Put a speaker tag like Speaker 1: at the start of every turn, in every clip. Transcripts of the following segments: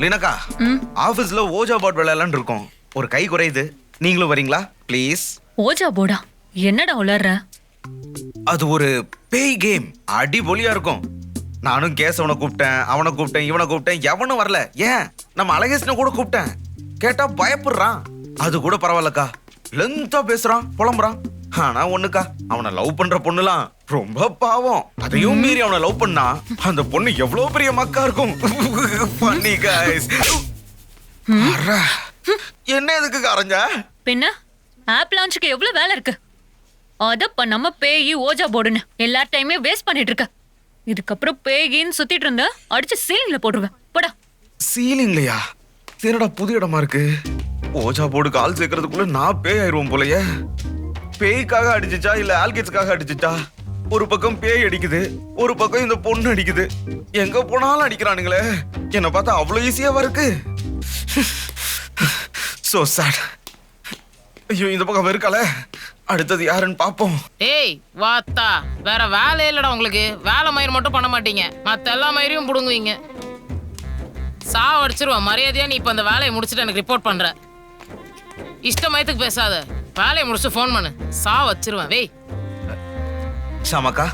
Speaker 1: லீனாக்கா ஆபீஸ்ல ouija board விளையாடலான்னு இருக்கோம். ஒரு கை குறையுது, நீங்களும் வரீங்களா ப்ளீஸ்?
Speaker 2: ஓஜா போர்டா? என்னடா உளர்ற?
Speaker 1: அது ஒரு பேய் கேம், அடிபொலியா இருக்கும். நானும் கேசவனை கூப்பிட்டேன், அவனை கூப்பிட்டேன், இவனை கூப்பிட்டேன், எவனும் வரல. ஏன் நம்ம அழகேசனை கூட கூப்பிட்டேன், கேட்டா பயப்படுறான். அது கூட பரவாயில்லக்கா, லென்த்தா பேசுறான், புலம்புறான். ஆனா ஒண்ணுக்கா, அவனை லவ் பண்ற பொண்ணுலாம் ரொம்ப பாவம். அதையும் மீறி அவனை லவ் பண்ணா அந்த பொண்ணு எவ்வளவு பெரிய மக்கா இருக்கும். Funny guys. அரா, என்ன எதுக்கு கரைஞ்ச?
Speaker 2: பின்ன ஆப் லான்ச்சுக்கு எவ்வளவு வேலை இருக்கு, அத பண்ணாம பேய் ஓஜா போர்டுன்னு எல்லா டைமே வேஸ்ட் பண்ணிட்டு இருக்க. இதுக்கப்புறம் பேயின்னு சுத்திட்டு இருந்தா அடிச்சு சீலிங்ல போட்டுருவேன். போடா.
Speaker 1: சீலிங்லையா? என்னடா புது இடமா இருக்கு. ஓஜா போர்டு கால் சேர்க்கறதுக்குள்ள நான் பேய் ஆயிருவோம் போலயே. பேய்க்காக அடிச்சுச்சா இல்ல ஆல்கேட்ஸ்க்காக அடிச்சுச்சா? ஒரு பக்கம் பேய் அடிக்குது, ஒரு பக்கம் இந்த பொண்ணு அடிக்குது. எங்க போனாலும் அடிக்கிறானுங்களே. என்ன பார்த்தா அவ்வளவு ஈஸியாவா இருக்கு. So sad. ஐயோ, இந்த பக்கம் இருக்கால. அடுத்தது யாருன்னு பாப்போம்.
Speaker 3: ஏய் வாத்தா, வேற வேலை இல்லடா உங்களுக்கு. வேலை மயிர் மட்டும் பண்ண மாட்டீங்க, மத்த எல்லா மயிரையும் புடுங்குவீங்க. சாவ அடிச்சிருவேன். மரியாதையா நீ இப்ப அந்த வேலையை முடிச்சுட்டு எனக்கு ரிப்போர்ட் பண்ற. இஷ்ட மயத்துக்கு பேசாத, வேலையை முடிச்சு ஃபோன் பண்ணு. சாவ வச்சிருவேன். வெய்
Speaker 1: ஷாமாக்கா,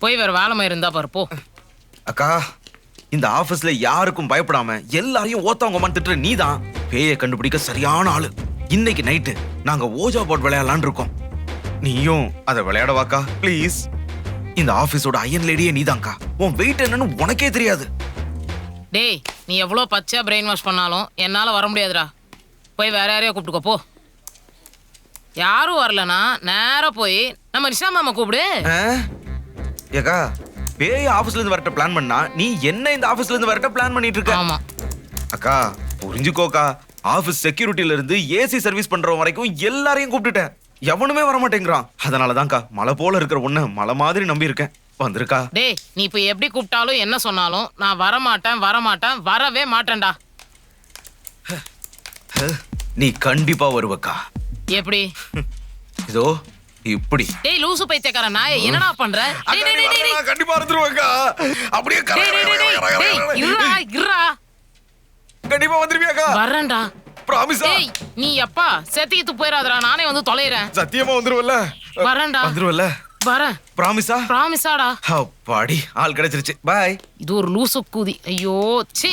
Speaker 3: போய் வேற வேலை மயிர் இருந்தா பாரு, போ.
Speaker 1: அக்கா, இந்த ஆபீஸ்ல யாருக்கும் பயப்படாம எல்லாரையும் ஓத்தவங்கம்மான்னு திட்டுற நீதான் பேயை கண்டுபிடிக்க சரியான ஆளு. இன்னைக்கு நைட்டு நாங்க ஓஜா போர்ட் விளையாடலான்னு இருக்கோம். நீயும் அதை விளையாடவாக்கா ப்ளீஸ்? இந்த ஆபீஸோட அயன் லேடியே நீதான்க்கா. உன் வெயிட் என்னன்னு உனக்கே தெரியாது.
Speaker 3: டேய், நீ எவ்வளோ பச்சையா பிரெயின் வாஷ் பண்ணாலும் என்னால வர முடியாதுடா. போய் வேற யாரையோ கூப்பிட்டுக்கோ, போ. யாரும் வரலனா நேரா போய் நம்ம ரிஷா மாமா கூப்பிடு.
Speaker 1: ஏக்கா, பேய் ஆபீஸ்ல இருந்து வரட்ட பிளான் பண்ணா நீ என்ன இந்த ஆபீஸ்ல இருந்து வரட்ட பிளான் பண்ணிட்டு இருக்க?
Speaker 3: ஆமா
Speaker 1: அக்கா, புரிஞ்சுக்கோக்கா. ஆபீஸ் செக்யூரிட்டில இருந்து ஏசி சர்வீஸ் பண்றவங்க வரைக்கும் எல்லாரையும் கூப்பிட்டுட்டேன். எவனுமே வர மாட்டேங்கிறான். அதனாலதான்க்கா மலை போல இருக்கிற ஒண்ணு மலை மாதிரி நம்பி இருக்கேன். வந்திருக்கா?
Speaker 3: டேய், நீ இப்ப எப்படி கூப்பிட்டாலும் என்ன சொன்னாலும் நான் வரமாட்டேன், வரவே மாட்டேன்டா.
Speaker 1: நீ கண்டிப்பா வருவக்கா.
Speaker 3: எப்படி?
Speaker 1: இதோ இப்படி.
Speaker 3: டேய் லூசு பைத்தியக்கார நாயே, என்னடா பண்ற? டேய் டேய் டேய் டேய்
Speaker 1: கண்டிப்பா வந்துருவக்கா. அப்படியே
Speaker 3: இருடா இருடா.
Speaker 1: கண்டிப்பா வந்துருவியாக்கா?
Speaker 3: வரேன்டா.
Speaker 1: பிராமிஸா?
Speaker 3: டேய், நீ எப்பா செத்திக்கிட்டு போயிராதடா, நானே வந்து தொலைறேன்.
Speaker 1: சத்தியமா வந்துருவல்ல?
Speaker 3: வரேன்டா.
Speaker 1: வந்துருவல்ல?
Speaker 3: வரேன்.
Speaker 1: பிராமிஸா?
Speaker 3: பிராமிஸாடா.
Speaker 1: அப்பாடி, ஆள் கிடைச்சிருச்சு. பை.
Speaker 3: இது ஒரு லூசு கூதி. ஐயோ சீ.